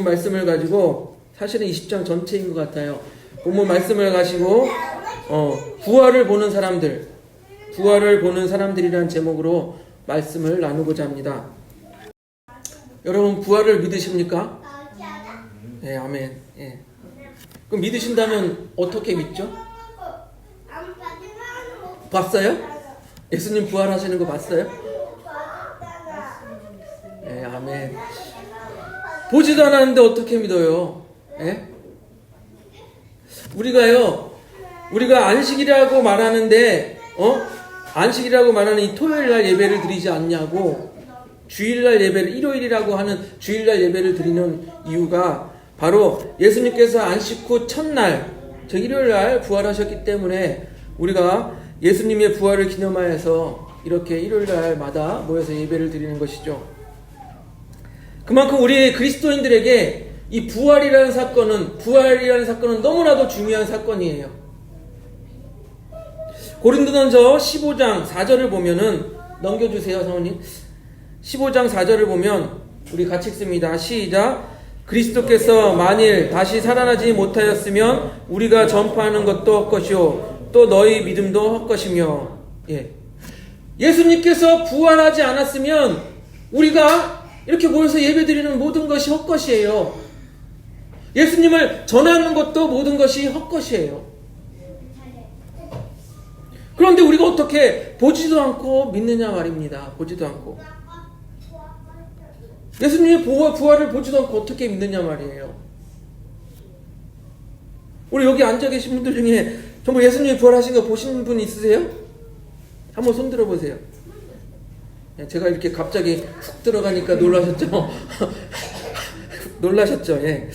본문 말씀을 가지고 사실은 20장 전체인 것 같아요. 본문 말씀을 가지고 부활을 보는 사람들이라는 제목으로 말씀을 나누고자 합니다. 여러분 부활을 믿으십니까? 네, 아멘. 예. 그럼 믿으신다면 어떻게 믿죠? 봤어요? 예수님 부활하시는 거 봤어요? 네, 아멘. 보지도 않았는데 어떻게 믿어요? 예? 우리가 안식이라고 말하는데, 안식이라고 말하는 이 토요일날 예배를 드리지 않냐고, 주일날 예배를, 일요일이라고 하는 주일날 예배를 드리는 이유가 바로 예수님께서 안식 후 첫날, 저 일요일날 부활하셨기 때문에 우리가 예수님의 부활을 기념하여서 이렇게 일요일날마다 모여서 예배를 드리는 것이죠. 그만큼 우리 그리스도인들에게 이 부활이라는 사건은 너무나도 중요한 사건이에요. 고린도전서 15장 4절을 보면은, 넘겨주세요 사모님. 15장 4절을 보면 우리 같이 읽습니다. 시작. 그리스도께서 만일 다시 살아나지 못하였으면 우리가 전파하는 것도 헛것이요 또 너희 믿음도 헛것이며. 예수님께서 부활하지 않았으면 우리가 이렇게 모여서 예배드리는 모든 것이 헛것이에요. 예수님을 전하는 것도 모든 것이 헛것이에요. 그런데 우리가 어떻게 보지도 않고 믿느냐 말입니다. 보지도 않고. 예수님의 부활을 보지도 않고 어떻게 믿느냐 말이에요. 우리 여기 앉아 계신 분들 중에 정말 예수님이 부활하신 거 보신 분 있으세요? 한번 손 들어보세요. 제가 이렇게 갑자기 훅 들어가니까 놀라셨죠? 놀라셨죠? 예.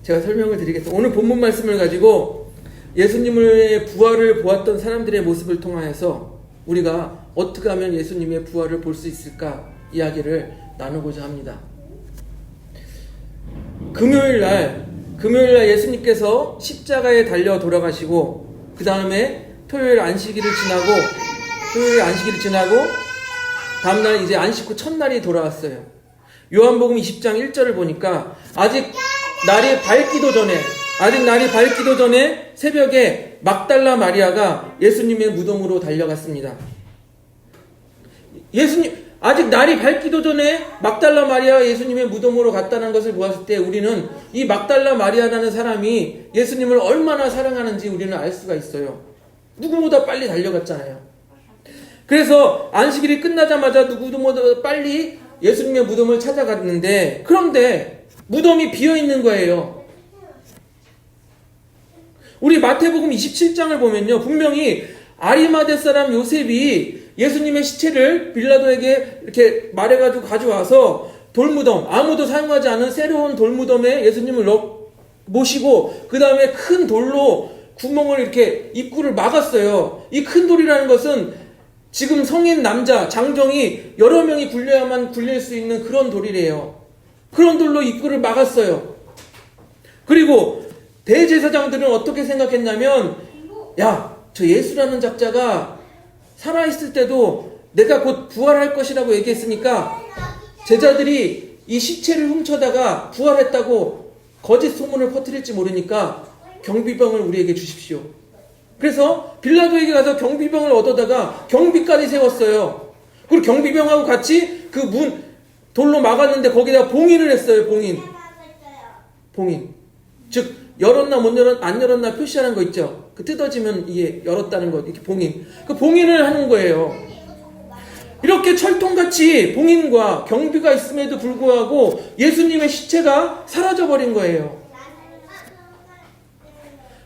제가 설명을 드리겠습니다. 오늘 본문 말씀을 가지고 예수님의 부활을 보았던 사람들의 모습을 통하여서 우리가 어떻게 하면 예수님의 부활을 볼 수 있을까 이야기를 나누고자 합니다. 금요일날 예수님께서 십자가에 달려 돌아가시고 그 다음에 토요일 안식일을 지나고 다음날 이제 안식 후 첫날이 돌아왔어요. 요한복음 20장 1절을 보니까 아직 날이 밝기도 전에 새벽에 막달라 마리아가 예수님의 무덤으로 달려갔습니다. 아직 날이 밝기도 전에 막달라 마리아가 예수님의 무덤으로 갔다는 것을 보았을 때 우리는 이 막달라 마리아라는 사람이 예수님을 얼마나 사랑하는지 우리는 알 수가 있어요. 누구보다 빨리 달려갔잖아요. 그래서 안식일이 끝나자마자 누구보다 빨리 예수님의 무덤을 찾아갔는데, 그런데 무덤이 비어있는 거예요. 우리 마태복음 27장을 보면요, 분명히 아리마대 사람 요셉이 예수님의 시체를 빌라도에게 이렇게 말해가지고 가져와서 돌무덤, 아무도 사용하지 않은 새로운 돌무덤에 예수님을 모시고 그 다음에 큰 돌로 구멍을 이렇게 입구를 막았어요. 이 큰 돌이라는 것은 지금 성인 남자, 장정이 여러 명이 굴려야만 굴릴 수 있는 그런 돌이래요. 그런 돌로 입구를 막았어요. 그리고 대제사장들은 어떻게 생각했냐면, 야, 저 예수라는 작자가 살아있을 때도 내가 곧 부활할 것이라고 얘기했으니까 제자들이 이 시체를 훔쳐다가 부활했다고 거짓 소문을 퍼뜨릴지 모르니까 경비병을 우리에게 주십시오. 그래서 빌라도에게 가서 경비병을 얻어다가 경비까지 세웠어요. 그리고 경비병하고 같이 그 문 돌로 막았는데 거기다 봉인을 했어요. 봉인. 즉 열었나 안 열었나 표시하는 거 있죠. 그 뜯어지면 이게 열었다는 거, 이렇게 봉인. 그 봉인을 하는 거예요. 이렇게 철통같이 봉인과 경비가 있음에도 불구하고 예수님의 시체가 사라져버린 거예요.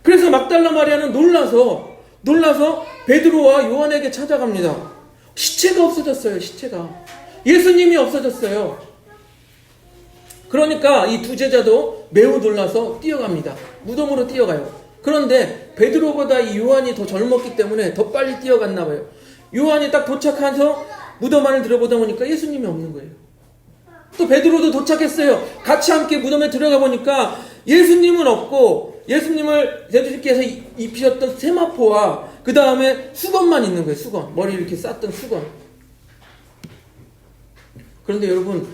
그래서 막달라 마리아는 놀라서 베드로와 요한에게 찾아갑니다. 시체가 없어졌어요. 예수님이 없어졌어요. 그러니까 이 두 제자도 매우 놀라서 뛰어갑니다. 무덤으로 뛰어가요. 그런데 베드로보다 이 요한이 더 젊었기 때문에 더 빨리 뛰어갔나 봐요. 요한이 딱 도착해서 무덤 안을 들어보다 보니까 예수님이 없는 거예요. 또 베드로도 도착했어요. 같이 함께 무덤에 들어가 보니까 예수님은 없고 예수님을 예수님께서 입히셨던 세마포와 그 다음에 수건만 있는 거예요. 수건. 머리 이렇게 쌌던 수건. 그런데 여러분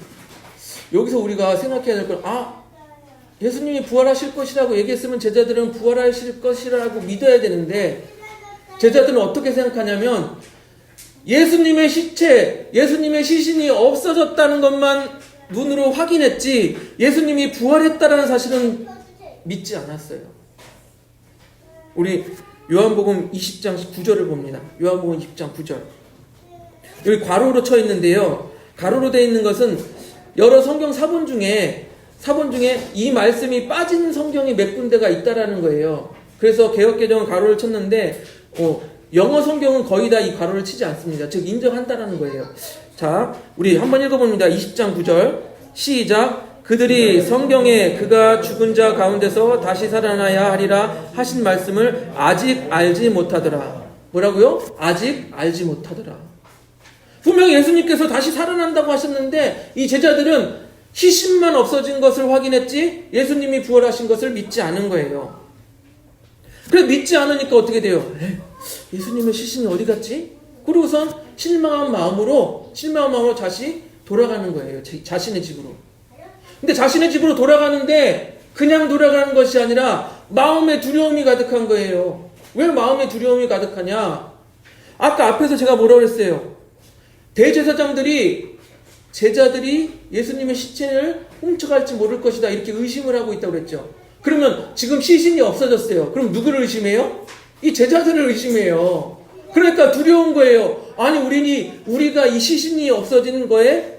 여기서 우리가 생각해야 될 건, 예수님이 부활하실 것이라고 얘기했으면 제자들은 부활하실 것이라고 믿어야 되는데, 제자들은 어떻게 생각하냐면, 예수님의 시체, 예수님의 시신이 없어졌다는 것만 눈으로 확인했지, 예수님이 부활했다는 사실은 믿지 않았어요. 우리 요한복음 20장 9절을 봅니다. 요한복음 20장 9절. 여기 괄호로 쳐 있는데요. 가로로 되어 있는 것은 여러 성경 사본 중에 이 말씀이 빠진 성경이 몇 군데가 있다라는 거예요. 그래서 개역개정은 가로를 쳤는데 영어 성경은 거의 다 이 가로를 치지 않습니다. 즉 인정한다라는 거예요. 자, 우리 한번 읽어봅니다. 20장 9절 시작. 그들이 성경에 그가 죽은 자 가운데서 다시 살아나야 하리라 하신 말씀을 아직 알지 못하더라. 뭐라고요? 아직 알지 못하더라. 분명히 예수님께서 다시 살아난다고 하셨는데 이 제자들은 시신만 없어진 것을 확인했지 예수님이 부활하신 것을 믿지 않은 거예요. 그래서 믿지 않으니까 어떻게 돼요? 예수님의 시신이 어디 갔지? 그러고선 실망한 마음으로 다시 돌아가는 거예요. 자신의 집으로. 근데 자신의 집으로 돌아가는데 그냥 돌아가는 것이 아니라 마음에 두려움이 가득한 거예요. 왜 마음에 두려움이 가득하냐? 아까 앞에서 제가 뭐라고 그랬어요? 대제사장들이 제자들이 예수님의 시체를 훔쳐갈지 모를 것이다 이렇게 의심을 하고 있다고 그랬죠. 그러면 지금 시신이 없어졌어요. 그럼 누구를 의심해요? 이 제자들을 의심해요. 그러니까 두려운 거예요. 아니 우리가 이 시신이 없어지는 거에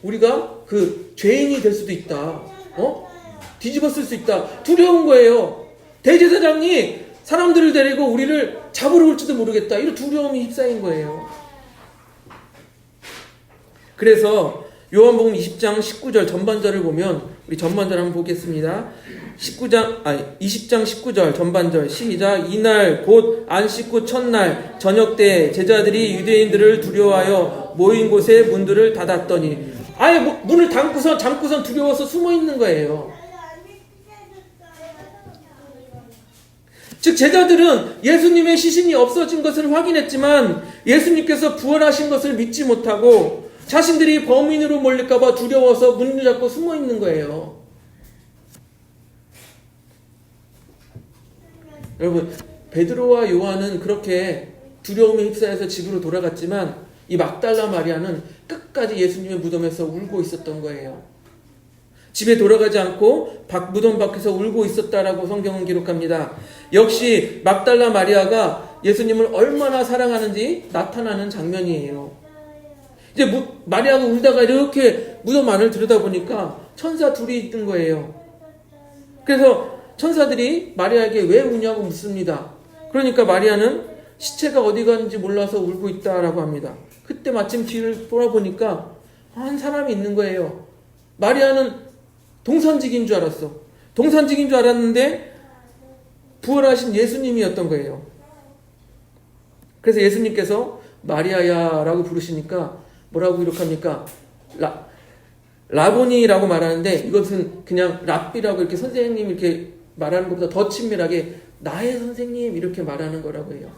우리가 그 죄인이 될 수도 있다. 뒤집었을 수 있다. 두려운 거예요. 대제사장이 사람들을 데리고 우리를 잡으러 올지도 모르겠다. 이런 두려움이 휩싸인 거예요. 그래서 요한복음 20장 19절 전반절을 보면 우리 전반절 한번 보겠습니다. 20장 19절 전반절 시작. 이날 곧 안식 후 첫날 저녁 때 제자들이 유대인들을 두려워하여 모인 곳에 문들을 닫았더니 아예 문을 잠고선 두려워서 숨어 있는 거예요. 즉 제자들은 예수님의 시신이 없어진 것을 확인했지만 예수님께서 부활하신 것을 믿지 못하고 자신들이 범인으로 몰릴까봐 두려워서 문을 잡고 숨어 있는 거예요. 여러분, 베드로와 요한은 그렇게 두려움에 휩싸여서 집으로 돌아갔지만 이 막달라 마리아는 끝까지 예수님의 무덤에서 울고 있었던 거예요. 집에 돌아가지 않고 무덤 밖에서 울고 있었다라고 성경은 기록합니다. 역시 막달라 마리아가 예수님을 얼마나 사랑하는지 나타나는 장면이에요. 이제 마리아가 울다가 이렇게 무덤 안을 들여다보니까 천사 둘이 있던 거예요. 그래서 천사들이 마리아에게 왜 우냐고 묻습니다. 그러니까 마리아는 시체가 어디 갔는지 몰라서 울고 있다라고 합니다. 그때 마침 뒤를 돌아보니까 한 사람이 있는 거예요. 마리아는 동산직인 줄 알았어. 동산직인 줄 알았는데 부활하신 예수님이었던 거예요. 그래서 예수님께서 마리아야 라고 부르시니까 뭐라고 기록합니까? 라보니라고 말하는데 이것은 그냥 랍비라고 이렇게 선생님 이렇게 말하는 것보다 더 친밀하게 나의 선생님 이렇게 말하는 거라고 해요.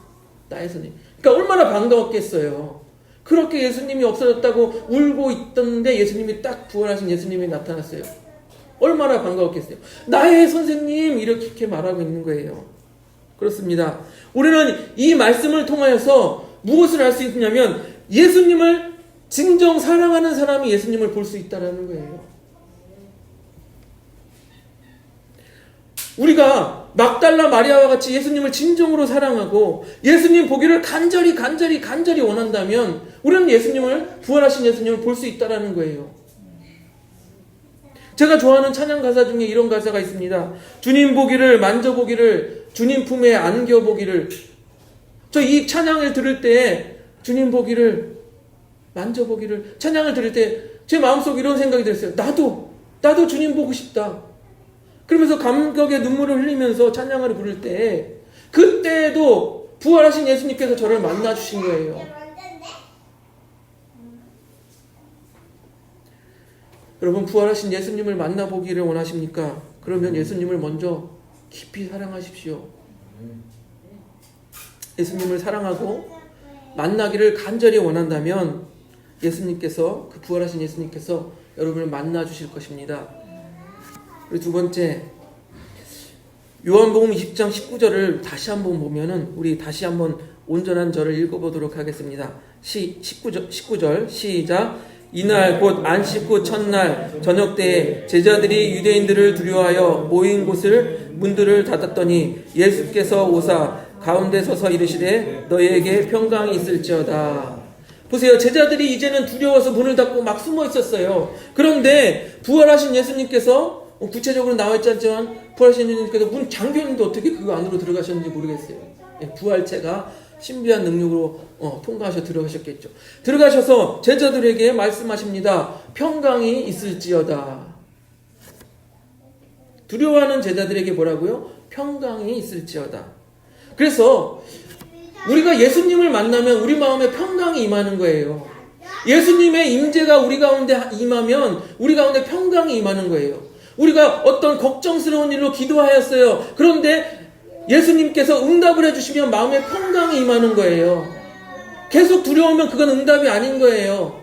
나의 선생님. 그러니까 얼마나 반가웠겠어요. 그렇게 예수님이 없어졌다고 울고 있던데 예수님이 딱 부활하신 예수님이 나타났어요. 얼마나 반가웠겠어요. 나의 선생님 이렇게 말하고 있는 거예요. 그렇습니다. 우리는 이 말씀을 통하여서 무엇을 알 수 있냐면 예수님을 진정 사랑하는 사람이 예수님을 볼 수 있다는 거예요. 우리가 막달라 마리아와 같이 예수님을 진정으로 사랑하고 예수님 보기를 간절히 원한다면 우리는 예수님을 부활하신 예수님을 볼 수 있다는 거예요. 제가 좋아하는 찬양 가사 중에 이런 가사가 있습니다. 주님 보기를 만져보기를 주님 품에 안겨보기를. 저 이 찬양을 들을 때 주님 보기를 만져보기를 찬양을 들을 때 제 마음속에 이런 생각이 들었어요. 나도 주님 보고 싶다. 그러면서 감격의 눈물을 흘리면서 찬양을 부를 때 그때도 부활하신 예수님께서 저를 만나주신 거예요. 여러분 부활하신 예수님을 만나보기를 원하십니까? 그러면 예수님을 먼저 깊이 사랑하십시오. 예수님을 사랑하고 만나기를 간절히 원한다면 예수님께서, 그 부활하신 예수님께서 여러분을 만나 주실 것입니다. 그리고 두 번째, 요한복음 20장 19절을 다시 한번 보면은 우리 다시 한번 온전한 절을 읽어보도록 하겠습니다. 19절 시작. 이날 곧 안식 후 첫날 저녁 때에 제자들이 유대인들을 두려워하여 모인 곳을 문들을 닫았더니 예수께서 오사 가운데 서서 이르시되 너희에게 평강이 있을지어다. 보세요. 제자들이 이제는 두려워서 문을 닫고 막 숨어 있었어요. 그런데 부활하신 예수님께서, 구체적으로 나와 있지 않지만 부활하신 예수님께서 문 잠겼는데 어떻게 그 안으로 들어가셨는지 모르겠어요. 부활체가 신비한 능력으로 통과하셔 들어가셨겠죠. 들어가셔서 제자들에게 말씀하십니다. 평강이 있을지어다. 두려워하는 제자들에게 뭐라고요? 평강이 있을지어다. 그래서 우리가 예수님을 만나면 우리 마음에 평강이 임하는 거예요. 예수님의 임재가 우리 가운데 임하면 우리 가운데 평강이 임하는 거예요. 우리가 어떤 걱정스러운 일로 기도하였어요. 그런데 예수님께서 응답을 해주시면 마음에 평강이 임하는 거예요. 계속 두려우면 그건 응답이 아닌 거예요.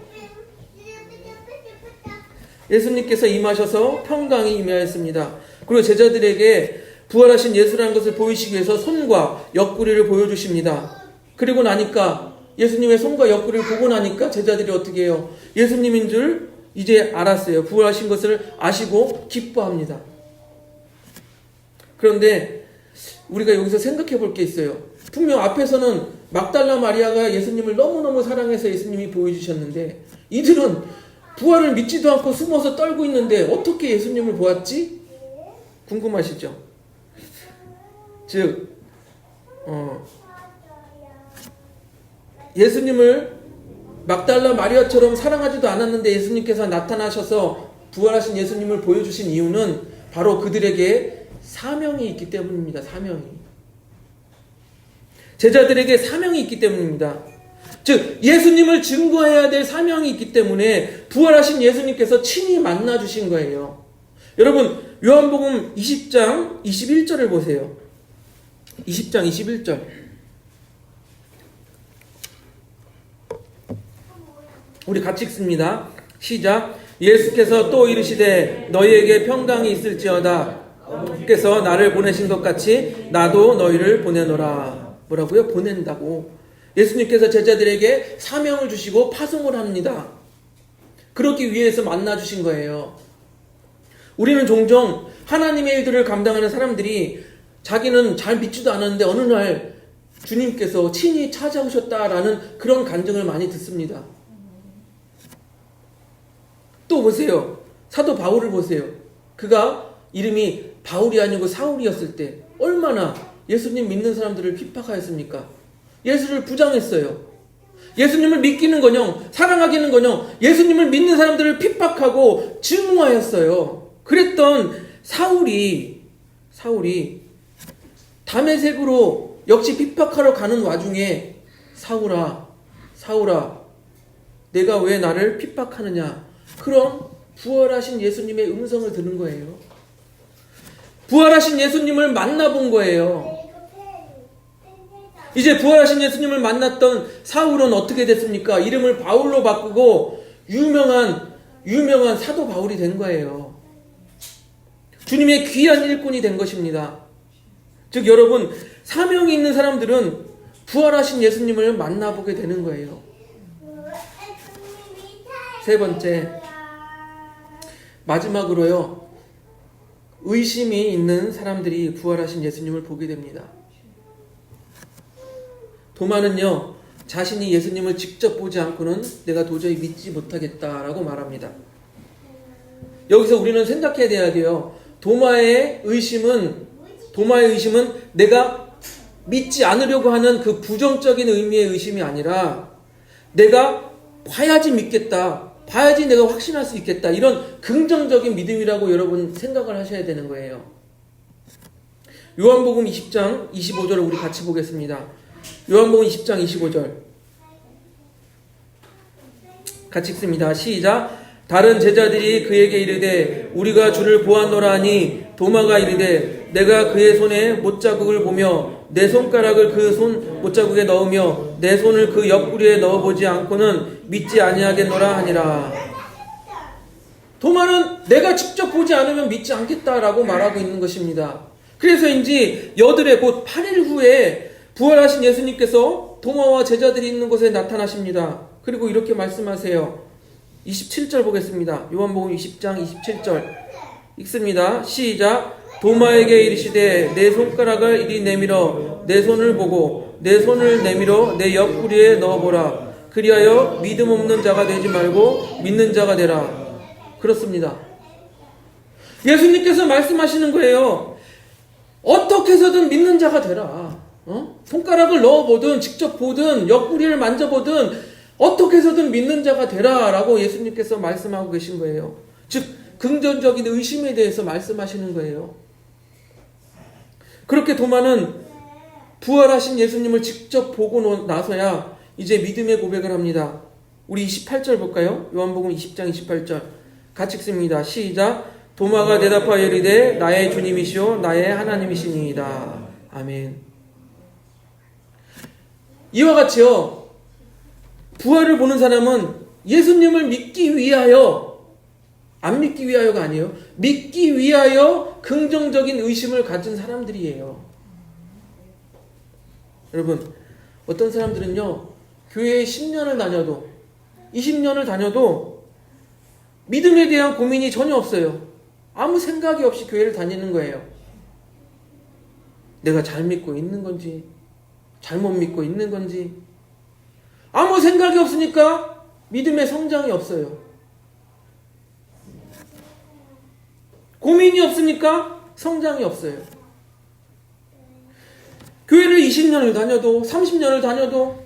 예수님께서 임하셔서 평강이 임하였습니다. 그리고 제자들에게 부활하신 예수라는 것을 보이시기 위해서 손과 옆구리를 보여주십니다. 그리고 나니까 예수님의 손과 옆구리를 보고 나니까 제자들이 어떻게 해요? 예수님인 줄 이제 알았어요. 부활하신 것을 아시고 기뻐합니다. 그런데 우리가 여기서 생각해 볼 게 있어요. 분명 앞에서는 막달라 마리아가 예수님을 너무너무 사랑해서 예수님이 보여주셨는데 이들은 부활을 믿지도 않고 숨어서 떨고 있는데 어떻게 예수님을 보았지? 궁금하시죠? 즉 예수님을 막달라 마리아처럼 사랑하지도 않았는데 예수님께서 나타나셔서 부활하신 예수님을 보여주신 이유는 바로 그들에게 사명이 있기 때문입니다. 사명이. 제자들에게 사명이 있기 때문입니다. 즉 예수님을 증거해야 될 사명이 있기 때문에 부활하신 예수님께서 친히 만나 주신 거예요. 여러분 요한복음 20장 21절을 보세요. 20장 21절. 우리 같이 읽습니다. 시작. 예수께서 또 이르시되 너희에게 평강이 있을지어다. 께서 나를 보내신 것 같이 나도 너희를 보내노라. 뭐라고요? 보낸다고. 예수님께서 제자들에게 사명을 주시고 파송을 합니다. 그러기 위해서 만나 주신 거예요. 우리는 종종 하나님의 일들을 감당하는 사람들이 자기는 잘 믿지도 않았는데 어느 날 주님께서 친히 찾아오셨다라는 그런 간증을 많이 듣습니다. 또 보세요. 사도 바울을 보세요. 그가 이름이 바울이 아니고 사울이었을 때 얼마나 예수님 믿는 사람들을 핍박하였습니까? 예수를 부정했어요. 예수님을 믿기는커녕 사랑하기는커녕 예수님을 믿는 사람들을 핍박하고 증오하였어요. 그랬던 사울이 다메섹으로 역시 핍박하러 가는 와중에 사울아 내가 왜 나를 핍박하느냐, 그런 부활하신 예수님의 음성을 들은 거예요. 부활하신 예수님을 만나본 거예요. 이제 부활하신 예수님을 만났던 사울은 어떻게 됐습니까? 이름을 바울로 바꾸고 유명한 사도 바울이 된 거예요. 주님의 귀한 일꾼이 된 것입니다. 즉 여러분, 사명이 있는 사람들은 부활하신 예수님을 만나보게 되는 거예요. 세 번째, 마지막으로요, 의심이 있는 사람들이 부활하신 예수님을 보게 됩니다. 도마는요, 자신이 예수님을 직접 보지 않고는 내가 도저히 믿지 못하겠다라고 말합니다. 여기서 우리는 생각해야 돼요. 도마의 의심은 내가 믿지 않으려고 하는 그 부정적인 의미의 의심이 아니라 내가 봐야지 믿겠다, 봐야지 내가 확신할 수 있겠다, 이런 긍정적인 믿음이라고 여러분 생각을 하셔야 되는 거예요. 요한복음 20장 25절을 우리 같이 보겠습니다. 요한복음 20장 25절 같이 읽습니다. 시작. 다른 제자들이 그에게 이르되 우리가 주를 보았노라 하니 도마가 이르되 내가 그의 손에 못자국을 보며 내 손가락을 그 손 못자국에 넣으며 내 손을 그 옆구리에 넣어보지 않고는 믿지 아니하겠노라 하니라. 도마는 내가 직접 보지 않으면 믿지 않겠다라고 말하고 있는 것입니다. 그래서인지 여드레 곧 8일 후에 부활하신 예수님께서 도마와 제자들이 있는 곳에 나타나십니다. 그리고 이렇게 말씀하세요. 27절 보겠습니다. 요한복음 20장 27절 읽습니다. 시작. 도마에게 이르시되 내 손가락을 이리 내밀어 내 손을 보고 내 손을 내밀어 내 옆구리에 넣어보라. 그리하여 믿음 없는 자가 되지 말고 믿는 자가 되라. 그렇습니다. 예수님께서 말씀하시는 거예요. 어떻게 해서든 믿는 자가 되라. 손가락을 넣어보든 직접 보든 옆구리를 만져보든 어떻게 해서든 믿는 자가 되라 라고 예수님께서 말씀하고 계신 거예요. 즉 긍정적인 의심에 대해서 말씀하시는 거예요. 그렇게 도마는 부활하신 예수님을 직접 보고 나서야 이제 믿음의 고백을 합니다. 우리 28절 볼까요? 요한복음 20장 28절 같이 읽습니다. 시작. 도마가 대답하여 이르되 나의 주님이시오 나의 하나님이시니이다. 아멘. 이와 같이요, 부활을 보는 사람은 예수님을 믿기 위하여, 안 믿기 위하여가 아니에요. 믿기 위하여 긍정적인 의심을 가진 사람들이에요. 여러분, 어떤 사람들은요, 교회에 10년을 다녀도 20년을 다녀도 믿음에 대한 고민이 전혀 없어요. 아무 생각이 없이 교회를 다니는 거예요. 내가 잘 믿고 있는 건지 잘못 믿고 있는 건지 아무 생각이 없으니까 믿음의 성장이 없어요. 고민이 없으니까 성장이 없어요. 교회를 20년을 다녀도 30년을 다녀도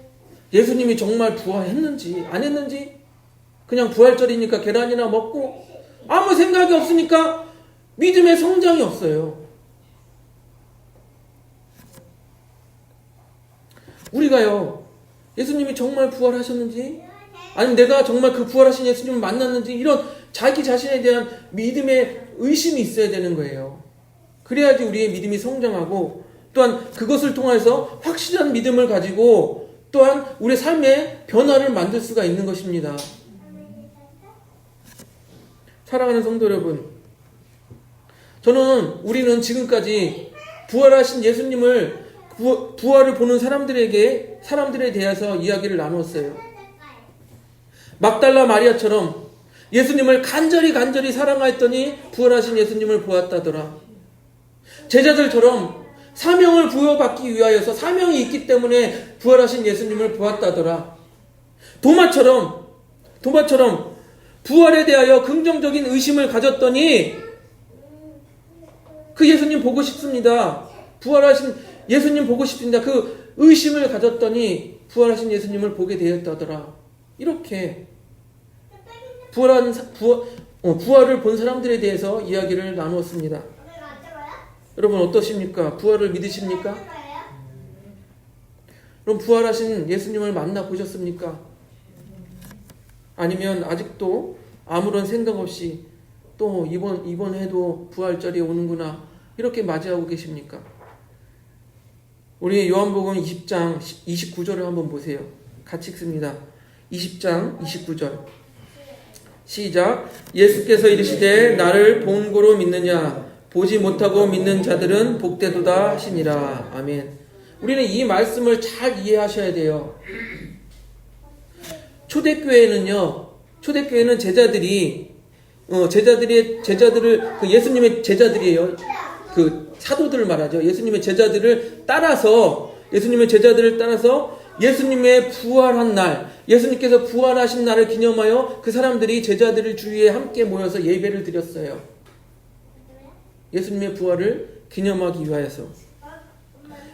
예수님이 정말 부활했는지 안 했는지 그냥 부활절이니까 계란이나 먹고 아무 생각이 없으니까 믿음의 성장이 없어요. 우리가요, 예수님이 정말 부활하셨는지 아니면 내가 정말 그 부활하신 예수님을 만났는지 이런 자기 자신에 대한 믿음의 의심이 있어야 되는 거예요. 그래야지 우리의 믿음이 성장하고 또한 그것을 통해서 확실한 믿음을 가지고 또한 우리의 삶의 변화를 만들 수가 있는 것입니다. 사랑하는 성도 여러분, 우리는 지금까지 부활하신 예수님을 부활을 보는 사람들에 대해서 이야기를 나누었어요. 막달라 마리아처럼 예수님을 간절히 사랑하였더니 부활하신 예수님을 보았다더라. 제자들처럼 사명을 부여받기 위하여서 사명이 있기 때문에 부활하신 예수님을 보았다더라. 도마처럼 부활에 대하여 긍정적인 의심을 가졌더니 그 예수님 보고 싶습니다. 부활하신 예수님 보고 싶습니다. 그 의심을 가졌더니 부활하신 예수님을 보게 되었다더라. 이렇게 부활을 본 사람들에 대해서 이야기를 나누었습니다. 여러분 어떠십니까? 부활을 믿으십니까? 그럼 부활하신 예수님을 만나보셨습니까? 아니면 아직도 아무런 생각 없이 또 이번 해도 부활절이 오는구나 이렇게 맞이하고 계십니까? 우리 요한복음 20장 29절을 한번 보세요. 같이 읽습니다. 20장 29절 시작. 예수께서 이르시되 나를 본고로 믿느냐 보지 못하고 믿는 자들은 복되도다 하시니라. 아멘. 우리는 이 말씀을 잘 이해하셔야 돼요. 초대교회는 제자들을 예수님의 제자들이에요. 그 사도들을 말하죠. 예수님의 제자들을 따라서 예수님의 부활한 날, 예수님께서 부활하신 날을 기념하여 그 사람들이 제자들을 주위에 함께 모여서 예배를 드렸어요. 예수님의 부활을 기념하기 위하여서.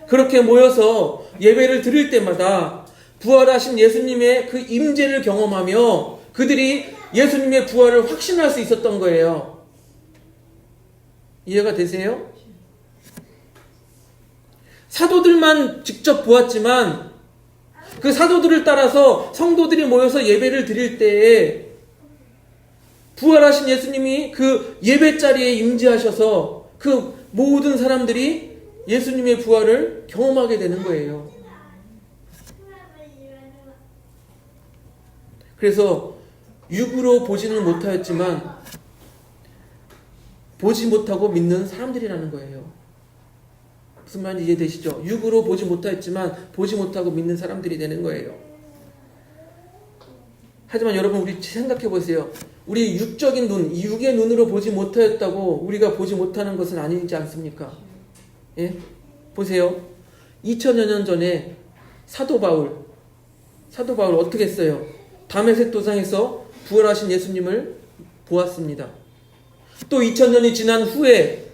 그렇게 모여서 예배를 드릴 때마다 부활하신 예수님의 그 임재를 경험하며 그들이 예수님의 부활을 확신할 수 있었던 거예요. 이해가 되세요? 사도들만 직접 보았지만 그 사도들을 따라서 성도들이 모여서 예배를 드릴 때에 부활하신 예수님이 그 예배 자리에 임재하셔서 그 모든 사람들이 예수님의 부활을 경험하게 되는 거예요. 그래서 육으로 보지는 못하였지만 보지 못하고 믿는 사람들이라는 거예요. 무슨 말인지 이해되시죠? 육으로 보지 못하였지만 보지 못하고 믿는 사람들이 되는 거예요. 하지만 여러분, 우리 생각해 보세요. 우리 육적인 눈, 이 육의 눈으로 보지 못하였다고 우리가 보지 못하는 것은 아니지 않습니까? 예? 보세요. 2000여 년 전에 사도 바울 어떻게 했어요? 다메섹 도상에서 부활하신 예수님을 보았습니다. 또 2000년이 지난 후에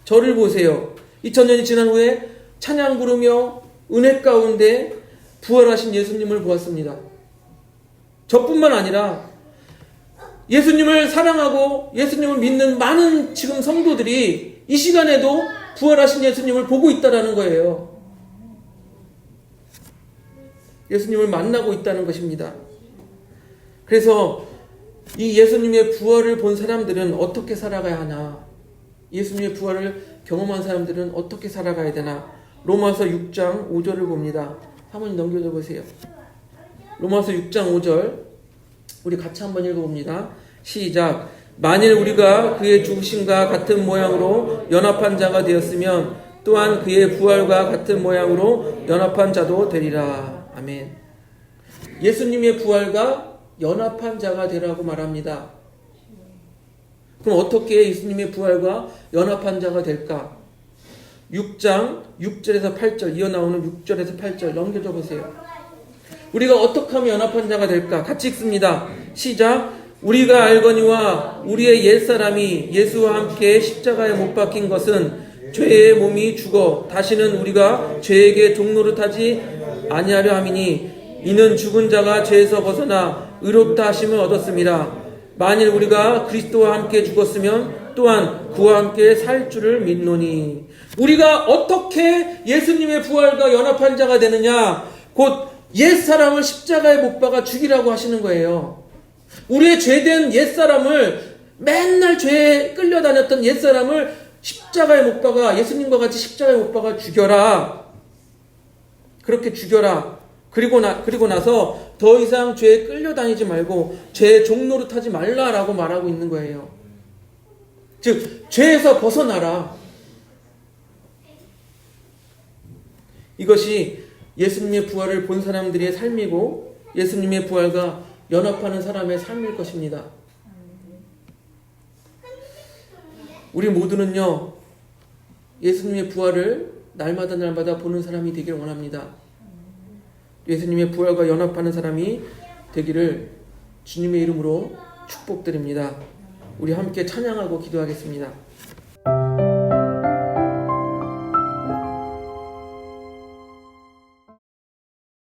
저를 보세요. 2000년이 지난 후에 찬양 부르며 은혜 가운데 부활하신 예수님을 보았습니다. 저뿐만 아니라 예수님을 사랑하고 예수님을 믿는 많은 지금 성도들이 이 시간에도 부활하신 예수님을 보고 있다는 거예요. 예수님을 만나고 있다는 것입니다. 그래서 이 예수님의 부활을 본 사람들은 어떻게 살아가야 하나? 예수님의 부활을 경험한 사람들은 어떻게 살아가야 되나? 로마서 6장 5절을 봅니다. 사모님 넘겨줘 보세요. 로마서 6장 5절 우리 같이 한번 읽어봅니다. 시작. 만일 우리가 그의 죽으심과 같은 모양으로 연합한 자가 되었으면 또한 그의 부활과 같은 모양으로 연합한 자도 되리라. 아멘. 예수님의 부활과 연합한 자가 되라고 말합니다. 그럼 어떻게 예수님의 부활과 연합한 자가 될까? 6장 6절에서 8절 이어나오는 6절에서 8절 넘겨줘 보세요. 우리가 어떻게 하면 연합한 자가 될까? 같이 읽습니다. 시작. 우리가 알거니와 우리의 옛사람이 예수와 함께 십자가에 못 박힌 것은 죄의 몸이 죽어 다시는 우리가 죄에게 종노릇하지 아니하려 함이니 이는 죽은 자가 죄에서 벗어나 의롭다 하심을 얻었습니다. 만일 우리가 그리스도와 함께 죽었으면 또한 그와 함께 살 줄을 믿노니. 우리가 어떻게 예수님의 부활과 연합한 자가 되느냐? 곧 옛사람을 십자가에 못 박아 죽이라고 하시는 거예요. 우리의 죄된 옛사람을, 맨날 죄에 끌려다녔던 옛사람을 십자가에 못 박아, 예수님과 같이 십자가에 못 박아 죽여라. 그렇게 죽여라. 그리고 나서 더 이상 죄에 끌려다니지 말고 죄의 종노릇하지 말라라고 말하고 있는 거예요. 즉 죄에서 벗어나라. 이것이 예수님의 부활을 본 사람들의 삶이고 예수님의 부활과 연합하는 사람의 삶일 것입니다. 우리 모두는요, 예수님의 부활을 날마다 보는 사람이 되길 원합니다. 예수님의 부활과 연합하는 사람이 되기를 주님의 이름으로 축복드립니다. 우리 함께 찬양하고 기도하겠습니다.